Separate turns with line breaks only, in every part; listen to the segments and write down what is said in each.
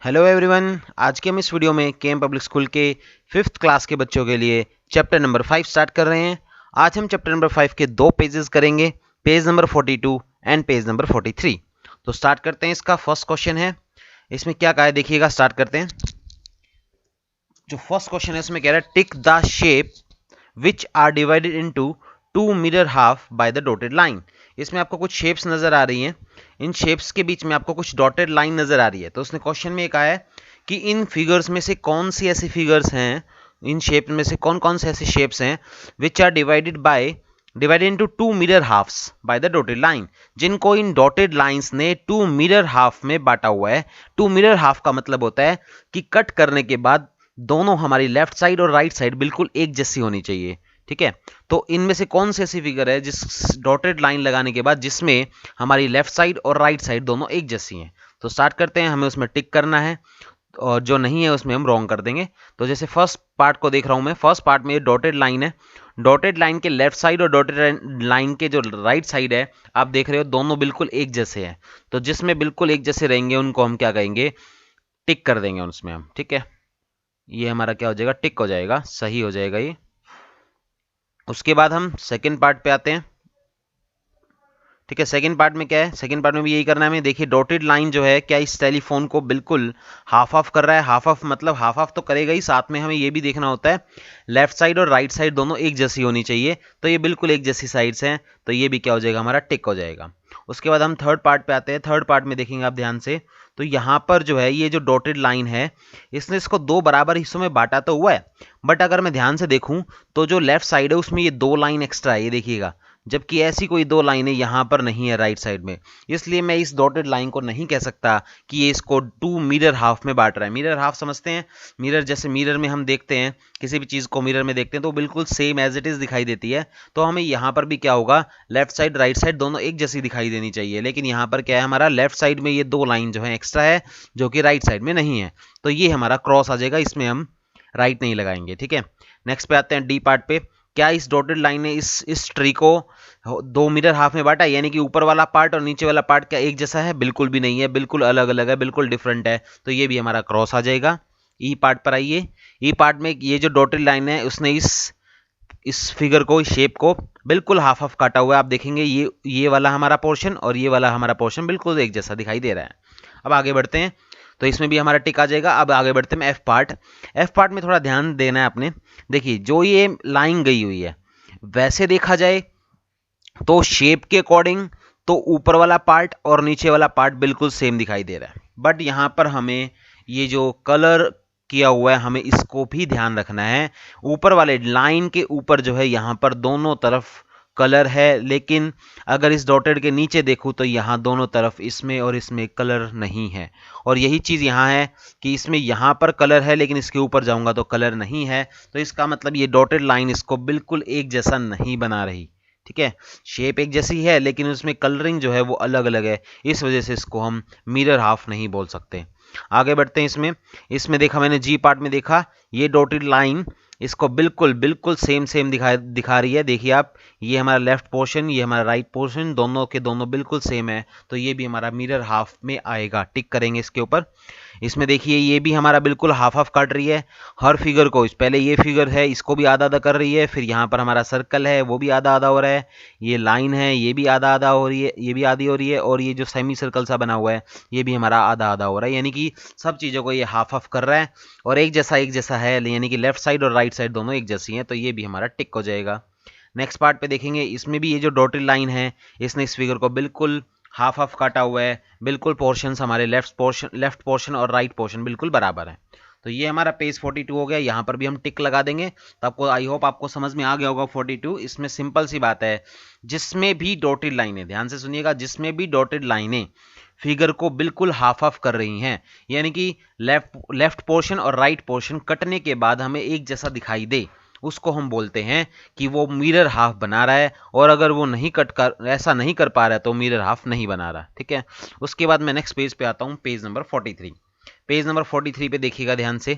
Hello everyone, आज के हम इस वीडियो में केएम पब्लिक स्कूल के 5th क्लास के बच्चों के लिए चैप्टर नंबर 5 स्टार्ट कर रहे हैं। आज हम चैप्टर नंबर 5 के दो पेजेस करेंगे, page number 42 and page number 43। तो स्टार्ट करते हैं। इसका फर्स्ट क्वेश्चन है, इसमें क्या कहा है देखिएगा। स्टार्ट करते हैं। जो फर्स्ट क्वेश्चन है इसमें कह रहा है tick the shape which are divided into two mirror half by the dotted line. इसमें आपको कुछ शेप्स नजर आ रही हैं, इन शेप्स के बीच में आपको कुछ डॉटेड लाइन नजर आ रही है। तो उसने क्वेश्चन में कहा है कि इन फिगर्स में से कौन सी ऐसी फिगर्स हैं, इन शेप में से कौन कौन से ऐसे शेप्स हैं which are divided into two mirror halves by the dotted line, जिनको इन डॉटेड लाइंस ने टू मिरर हाफ में बांटा हुआ है। टू मिरर हाफ का मतलब होता है कि कट करने के बाद दोनों हमारी लेफ्ट साइड और राइट साइड बिल्कुल एक जैसी होनी चाहिए। ठीक है, तो इनमें से कौन सी ऐसी फिगर है जिस डॉटेड लाइन लगाने के बाद जिसमें हमारी लेफ्ट साइड और राइट साइड दोनों एक जैसी हैं। तो स्टार्ट करते हैं, हमें उसमें टिक करना है और जो नहीं है उसमें हम रॉन्ग कर देंगे। तो जैसे फर्स्ट पार्ट को देख रहा हूं मैं, फर्स्ट पार्ट में डॉटेड लाइन है, डॉटेड लाइन के लेफ्ट साइड और डॉटेड लाइन के जो राइट साइड है आप देख रहे हो दोनों बिल्कुल एक जैसे हैं। तो जिसमें बिल्कुल एक जैसे रहेंगे उनको हम क्या कहेंगे, टिक कर देंगे उसमें हम। ठीक है, ये हमारा क्या हो जाएगा, टिक हो जाएगा, सही हो जाएगा ये। उसके बाद हम सेकंड पार्ट पे आते हैं। ठीक है, सेकंड पार्ट में क्या है, सेकंड पार्ट में भी यही करना है हमें। देखिए डॉटेड लाइन जो है क्या इस टेलीफोन को बिल्कुल हाफ ऑफ कर रहा है। हाफ ऑफ मतलब हाफ ऑफ तो करेगा ही, साथ में हमें ये भी देखना होता है लेफ्ट साइड और राइट साइड दोनों एक जैसी होनी चाहिए। तो ये बिल्कुल एक जैसी साइड्स हैं, तो ये भी क्या हो जाएगा, हमारा टिक हो जाएगा। उसके बाद हम थर्ड पार्ट पे आते हैं। थर्ड पार्ट में देखेंगे आप ध्यान से, तो यहाँ पर जो है ये जो डॉटेड लाइन है इसने इसको दो बराबर हिस्सों में बांटा तो हुआ है, बट अगर मैं ध्यान से देखूं तो जो लेफ्ट साइड है उसमें ये दो लाइन एक्स्ट्रा है, ये देखिएगा, जबकि ऐसी कोई दो लाइनें यहां पर नहीं है राइट साइड में। इसलिए मैं इस डॉटेड लाइन को नहीं कह सकता कि ये इसको टू मिरर हाफ में बांट रहा है। मिरर हाफ समझते हैं, मिरर जैसे मिरर में हम देखते हैं, किसी भी चीज को मिरर में देखते हैं तो बिल्कुल सेम एज इट इज दिखाई देती है। तो हमें यहां पर भी क्या होगा, लेफ्ट साइड राइट साइड दोनों एक जैसी दिखाई देनी चाहिए, लेकिन यहां पर क्या है, हमारा लेफ्ट साइड में ये दो लाइन जो है एक्स्ट्रा है जो कि राइट साइड में नहीं है। तो ये हमारा क्रॉस आ जाएगा, इसमें हम राइट नहीं लगाएंगे। ठीक है, नेक्स्ट पे आते हैं डी पार्ट पे। क्या इस डॉटेड लाइन ने इस ट्री को दो मिरर हाफ में बांटा, यानी कि ऊपर वाला पार्ट और नीचे वाला पार्ट क्या एक जैसा है, बिल्कुल भी नहीं है, बिल्कुल अलग अलग है, बिल्कुल डिफरेंट है। तो ये भी हमारा क्रॉस आ जाएगा। ई पार्ट पर आइए। ई पार्ट में ये जो डॉटेड लाइन है उसने इस फिगर को, इस शेप को बिल्कुल हाफ हाफ काटा हुआ है। आप देखेंगे ये वाला हमारा पोर्शन और ये वाला हमारा पोर्शन बिल्कुल एक जैसा दिखाई दे रहा है। अब आगे बढ़ते हैं, तो इसमें भी हमारा टिक आ जाएगा। अब आगे बढ़ते हैं एफ पार्ट। एफ पार्ट में थोड़ा ध्यान देना है आपने। देखिए जो ये लाइन गई हुई है, वैसे देखा जाए तो शेप के अकॉर्डिंग तो ऊपर वाला पार्ट और नीचे वाला पार्ट बिल्कुल सेम दिखाई दे रहा है, बट यहां पर हमें ये जो कलर किया हुआ है हमें इसको भी ध्यान रखना है। ऊपर वाले लाइन के ऊपर जो है यहां पर दोनों तरफ कलर है, लेकिन अगर इस डॉटेड के नीचे देखूं तो यहां दोनों तरफ इसमें और इसमें कलर नहीं है। और यही चीज यहां है कि इसमें यहां पर कलर है लेकिन इसके ऊपर जाऊंगा तो कलर नहीं है। तो इसका मतलब ये डॉटेड लाइन इसको बिल्कुल एक जैसा नहीं बना रही। ठीक है, शेप एक जैसी है लेकिन उसमें कलरिंग जो है वो अलग अलग है, इस वजह से इसको हम मिरर हाफ नहीं बोल सकते। आगे बढ़ते हैं। इसमें इसमें देखा मैंने, जी पार्ट में देखा, ये डॉटेड लाइन इसको बिल्कुल बिल्कुल सेम दिखा रही है। देखिए आप, ये हमारा लेफ्ट पोर्शन, ये हमारा राइट पोर्शन, दोनों के दोनों बिल्कुल सेम है। तो ये भी हमारा मिरर हाफ में आएगा, टिक करेंगे इसके ऊपर। इसमें देखिए ये भी हमारा बिल्कुल हाफ हाफ काट रही है हर फिगर को। पहले ये फिगर है इसको भी आधा आधा कर रही है, फिर यहाँ पर हमारा सर्कल है वो भी आधा आधा हो रहा है, ये लाइन है ये भी आधा आधा हो रही है, ये भी आधी हो रही है, और ये जो सेमी सर्कल सा बना हुआ है ये भी हमारा आधा आधा हो रहा है। यानी कि सब चीज़ों को ये हाफ हाफ कर रहा है और एक जैसा है, यानी कि लेफ्ट साइड और राइट साइड दोनों एक जैसी हैं। तो ये भी हमारा टिक हो जाएगा। नेक्स्ट पार्ट पे देखेंगे, इसमें भी ये जो डॉटेड लाइन है इसने इस फिगर को बिल्कुल हाफ हाफ काटा हुआ है, बिल्कुल पोर्शंस हमारे लेफ्ट पोर्शन और राइट पोर्शन बिल्कुल बराबर है। तो ये हमारा पेज 42 हो गया, यहाँ पर भी हम टिक लगा देंगे। तो आपको, आई होप आपको समझ में आ गया होगा 42। इसमें सिंपल सी बात है, जिसमें भी डॉटेड लाइनें, ध्यान से सुनिएगा, जिसमें भी डॉटेड लाइनें फिगर को बिल्कुल हाफ हाफ कर रही हैं, यानी कि लेफ्ट पोर्शन और राइट पोर्शन कटने के बाद हमें एक जैसा दिखाई दे, उसको हम बोलते हैं कि वो मिरर हाफ बना रहा है। और अगर वो नहीं कट कर, ऐसा नहीं कर पा रहा है तो मिरर हाफ नहीं बना रहा। ठीक है, उसके बाद मैं नेक्स्ट पेज पे आता हूं, पेज नंबर 43। पेज नंबर 43 पे देखिएगा ध्यान से,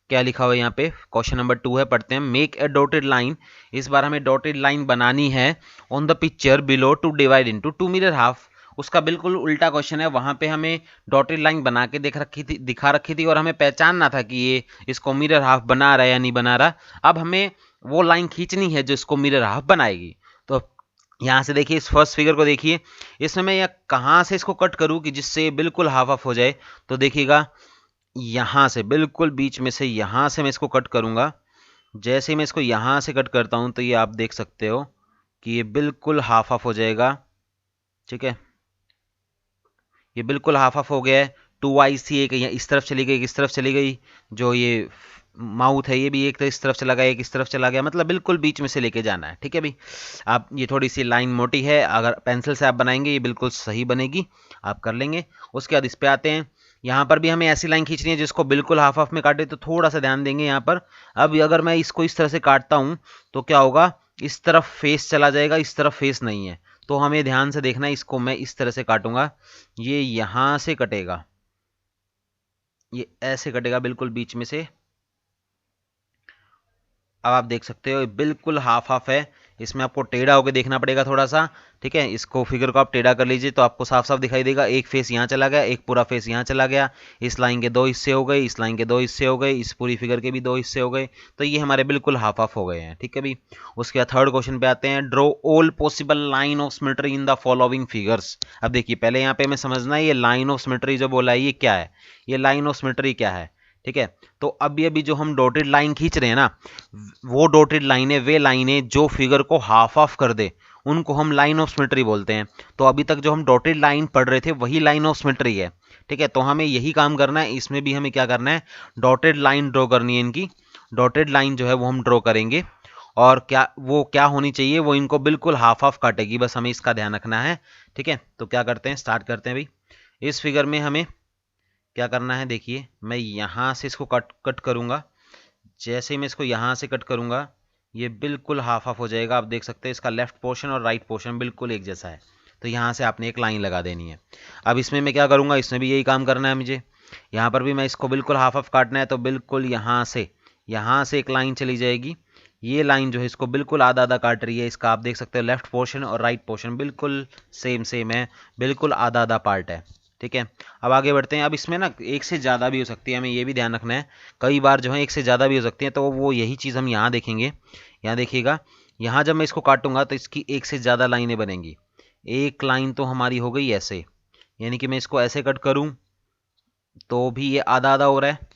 क्या लिखा हुआ है यहाँ पे, क्वेश्चन नंबर 2 है, पढ़ते हैं। मेक ए डॉटेड लाइन, इस बार हमें डॉटेड लाइन बनानी है, on the picture below to divide into two mirror half, उसका बिल्कुल उल्टा क्वेश्चन है। वहां पे हमें डॉटेड लाइन बना के दिखा रखी थी और हमें पहचानना था कि ये इसको मिरर हाफ बना रहा है या नहीं बना रहा। अब हमें वो लाइन खींचनी है जो इसको मिरर हाफ बनाएगी। तो यहाँ से देखिए, इस फर्स्ट फिगर को देखिए, इसमें मैं यह कहाँ से इसको कट करूँ कि जिससे बिल्कुल हाफ हाफ हो जाए। तो देखिएगा, यहाँ से बिल्कुल बीच में से यहाँ से मैं इसको कट करूँगा। जैसे मैं इसको यहाँ से कट करता हूँ तो ये आप देख सकते हो कि ये बिल्कुल हाफ हाफ हो जाएगा। ठीक है, ये बिल्कुल हाफ हाफ हो गया है। 2 IC एक इस तरफ चली गई, एक इस तरफ चली गई। जो ये माउथ है ये भी एक इस तरफ चला गया, एक इस तरफ चला गया, मतलब बिल्कुल बीच में से लेके जाना है। ठीक है भाई, आप ये थोड़ी सी लाइन मोटी है, अगर पेंसिल से आप बनाएंगे ये बिल्कुल सही बनेगी, आप कर लेंगे। उसके बाद इस पे आते हैं, यहाँ पर भी हमें ऐसी लाइन खींचनी है जिसको बिल्कुल हाफ हाफ में काटे, तो थोड़ा सा ध्यान देंगे यहाँ पर। अब अगर मैं इसको इस तरह से काटता हूँ तो क्या होगा, इस तरफ फेस चला जाएगा, इस तरफ फेस नहीं है। तो हमें ध्यान से देखना है, इसको मैं इस तरह से काटूंगा, ये यहां से कटेगा, ये ऐसे कटेगा बिल्कुल बीच में से। अब आप देख सकते हो बिल्कुल हाफ हाफ है, इसमें आपको टेढ़ा होकर देखना पड़ेगा थोड़ा सा। ठीक है, इसको फिगर को आप टेढ़ा कर लीजिए तो आपको साफ साफ दिखाई देगा। एक फेस यहाँ चला गया, एक पूरा फेस यहाँ चला गया, इस लाइन के 2 हिस्से हो गए, इस लाइन के 2 हिस्से हो गए, इस पूरी फिगर के भी 2 हिस्से हो गए। तो ये हमारे बिल्कुल हाफ हाफ हो गए हैं। ठीक है भाई, उसके बाद थर्ड क्वेश्चन पे आते हैं, draw all possible line of symmetry in the following figures. अब देखिए, पहले यहाँ पे हमें समझना है ये लाइन ऑफ सिमेट्री जो बोला है ये क्या है, ये लाइन ऑफ सिमेट्री क्या है। ठीक है, तो अभी जो हम डॉटेड लाइन खींच रहे हैं ना, वो डॉटेड लाइनें, वे लाइनें जो फिगर को हाफ ऑफ कर दे, उनको हम लाइन ऑफ सिमेट्री बोलते हैं। तो अभी तक जो हम डॉटेड लाइन पढ़ रहे थे वही लाइन ऑफ सिमेट्री है। ठीक है, तो हमें यही काम करना है, इसमें भी हमें क्या करना है, डॉटेड लाइन ड्रॉ करनी है। इनकी डॉटेड लाइन जो है वो हम ड्रॉ करेंगे, और क्या होनी चाहिए, वो इनको बिल्कुल हाफ ऑफ काटेगी, बस हमें इसका ध्यान रखना है। ठीक है, तो क्या करते हैं, स्टार्ट करते हैं भाई। इस फिगर में हमें क्या करना है, देखिए मैं यहाँ से इसको कट करूँगा। जैसे ही मैं इसको यहाँ से कट करूँगा ये बिल्कुल हाफ हाफ हो जाएगा। आप देख सकते हैं इसका लेफ्ट पोर्शन और राइट पोर्शन बिल्कुल एक जैसा है। तो यहाँ से आपने एक लाइन लगा देनी है। अब इसमें मैं क्या करूँगा, इसमें भी यही काम करना है मुझे। यहाँ पर भी मैं इसको बिल्कुल हाफ हाफ काटना है, तो बिल्कुल यहाँ से एक लाइन चली जाएगी। ये लाइन जो है इसको बिल्कुल आधा आधा काट रही है। इसका आप देख सकते हो लेफ्ट पोर्शन और राइट पोर्शन बिल्कुल सेम है, बिल्कुल आधा आधा पार्ट है। ठीक है, अब आगे बढ़ते हैं। अब इसमें ना एक से ज़्यादा भी हो सकती है, हमें ये भी ध्यान रखना है। कई बार जो है एक से ज़्यादा भी हो सकती है, तो वो यही चीज़ हम यहाँ देखेंगे। यहाँ देखिएगा, यहाँ जब मैं इसको काटूंगा तो इसकी एक से ज़्यादा लाइनें बनेंगी। एक लाइन तो हमारी हो गई ऐसे, यानी कि मैं इसको ऐसे कट करूँ तो भी ये आधा आधा हो रहा है।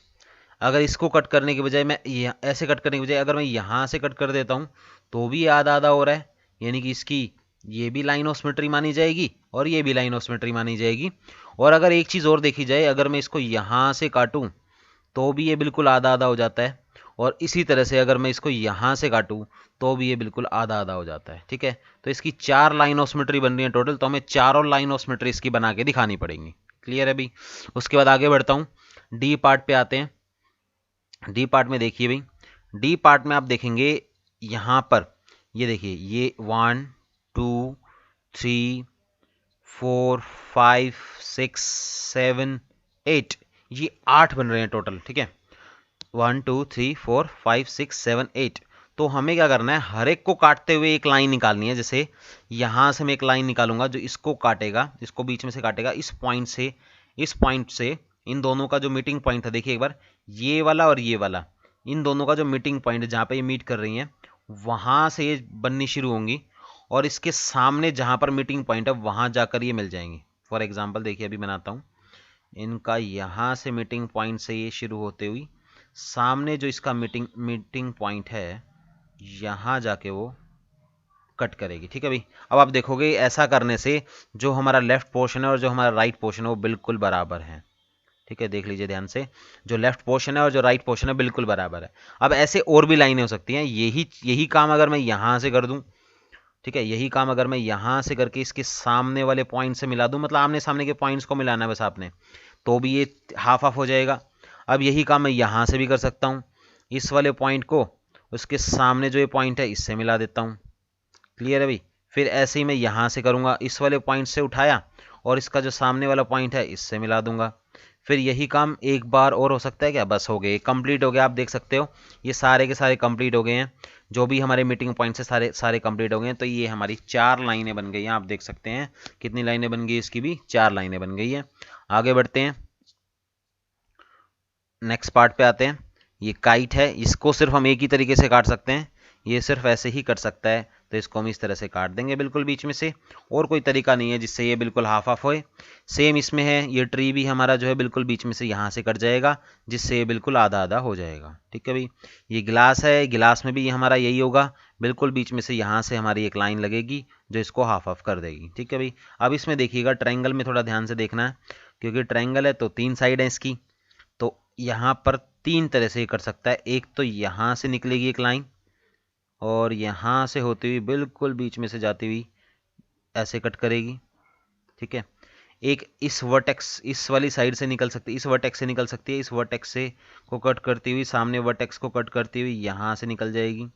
अगर इसको कट करने की बजाय मैं ऐसे कट करने की बजाय अगर मैं यहाँ से कट कर देता हूँ तो भी ये आधा आधा हो रहा है, यानी कि इसकी ये भी लाइन ऑफ सिमेट्री मानी जाएगी और ये भी लाइन ऑफ सिमेट्री मानी जाएगी। और अगर एक चीज़ और देखी जाए, अगर मैं इसको यहाँ से काटूं तो भी ये बिल्कुल आधा आधा हो जाता है, और इसी तरह से अगर मैं इसको यहाँ से काटूं तो भी ये बिल्कुल आधा आधा हो जाता है। ठीक है, तो इसकी 4 लाइन ऑफ सिमेट्री बन रही है टोटल, तो हमें चारों लाइन ऑफ सिमेट्री इसकी बना के दिखानी पड़ेंगी। क्लियर है भाई, उसके बाद आगे बढ़ता हूँ, डी पार्ट पे आते हैं। डी पार्ट में देखिए भाई, डी पार्ट में आप देखेंगे यहाँ पर, ये देखिए, ये 1 2 3 4 5 6 7 8, ये 8 बन रहे हैं टोटल। ठीक है, 1 2 3 4 5 6 7 8। तो हमें क्या करना है, हर एक को काटते हुए एक लाइन निकालनी है। जैसे यहाँ से मैं एक लाइन निकालूंगा जो इसको काटेगा, इसको बीच में से काटेगा, इस पॉइंट से इन दोनों का जो मीटिंग पॉइंट है, देखिए एक बार, ये वाला और ये वाला, इन दोनों का जो मीटिंग पॉइंट है जहाँ पे ये मीट कर रही हैं, वहाँ से ये बननी शुरू होंगी, और इसके सामने जहाँ पर मीटिंग पॉइंट है वहाँ जाकर ये मिल जाएंगी। फॉर एग्जांपल देखिए, अभी बनाता हूँ, इनका यहाँ से मीटिंग पॉइंट से ये शुरू होते हुई सामने जो इसका मीटिंग पॉइंट है, यहाँ जाके वो कट करेगी। ठीक है भाई, अब आप देखोगे ऐसा करने से जो हमारा लेफ्ट पोर्शन है और जो हमारा राइट पोर्शन है वो बिल्कुल बराबर है। ठीक है, देख लीजिए ध्यान से, जो लेफ्ट पोर्शन है और जो राइट पोर्शन है बिल्कुल बराबर है। अब ऐसे और भी लाइनें हो सकती हैं, यही काम अगर मैं यहाँ से कर दूं, ठीक है, यही काम अगर मैं यहाँ से करके इसके सामने वाले पॉइंट से मिला दूं, मतलब आमने सामने के पॉइंट्स को मिलाना है बस आपने, तो भी ये हाफ हाफ हो जाएगा। अब यही काम मैं यहाँ से भी कर सकता हूँ, इस वाले पॉइंट को उसके सामने जो ये पॉइंट है इससे मिला देता हूँ। क्लियर है भाई, फिर ऐसे ही मैं यहाँ से करूँगा, इस वाले पॉइंट से उठाया और इसका जो सामने वाला पॉइंट है इससे मिला दूंगा। फिर यही काम एक बार और हो सकता है क्या? बस हो गए, कंप्लीट हो गया। आप देख सकते हो ये सारे के सारे कंप्लीट हो गए हैं, जो भी हमारे मीटिंग पॉइंट से सारे सारे कंप्लीट हो गए हैं। तो ये हमारी 4 लाइनें बन गई हैं। आप देख सकते हैं कितनी लाइनें बन गई, इसकी भी 4 लाइनें बन गई हैं। आगे बढ़ते हैं, नेक्स्ट पार्ट पे आते हैं। ये काइट है, इसको सिर्फ हम एक ही तरीके से काट सकते हैं, ये सिर्फ ऐसे ही कट सकता है। तो इसको हम इस तरह से काट देंगे बिल्कुल बीच में से, और कोई तरीका नहीं है जिससे ये बिल्कुल हाफ हाफ होए। सेम इसमें है, ये ट्री भी हमारा जो है बिल्कुल बीच में से यहाँ से कट जाएगा, जिससे ये बिल्कुल आधा आधा हो जाएगा। ठीक है भाई, ये गिलास है, गिलास में भी ये हमारा यही होगा, बिल्कुल बीच में से यहाँ से हमारी एक लाइन लगेगी जो इसको हाफ हाफ कर देगी। ठीक है भाई, अब इसमें देखिएगा ट्रायंगल में थोड़ा ध्यान से देखना है, क्योंकि ट्रायंगल है तो 3 साइड है इसकी। तो यहाँ पर 3 तरह से कर सकता है। एक तो यहाँ से निकलेगी एक लाइन, और यहाँ से होती हुई बिल्कुल बीच में से जाती हुई ऐसे कट करेगी। ठीक है, एक इस वर्टेक्स, इस वाली साइड से निकल सकती है, इस वर्टेक्स से निकल सकती है, इस वर्टेक्स से को कट करती हुई सामने वर्टेक्स को कट करती हुई यहाँ से निकल जाएगी।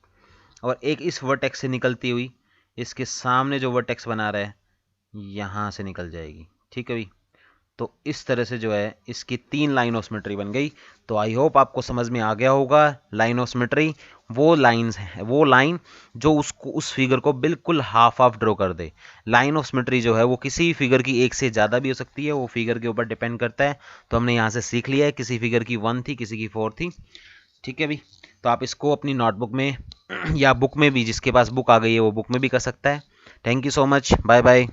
और एक इस वर्टेक्स से निकलती हुई इसके सामने जो वर्टेक्स बना रहा है यहाँ से निकल जाएगी। ठीक है भाई, तो इस तरह से जो है इसकी 3 लाइन ऑफ सिमेट्री बन गई। तो आई होप आपको समझ में आ गया होगा। लाइन ऑफ सिमेट्री वो लाइंस है, वो लाइन जो उसको, उस फिगर को बिल्कुल हाफ हाफ ड्रॉ कर दे। लाइन ऑफ सिमेट्री जो है वो किसी फिगर की एक से ज़्यादा भी हो सकती है, वो फिगर के ऊपर डिपेंड करता है। तो हमने यहाँ से सीख लिया है, किसी फिगर की 1 थी, किसी की 4 थी। ठीक है भाई, तो आप इसको अपनी नोटबुक में या बुक में भी, जिसके पास बुक आ गई है वो बुक में भी कर सकता है। Thank you so much, bye bye.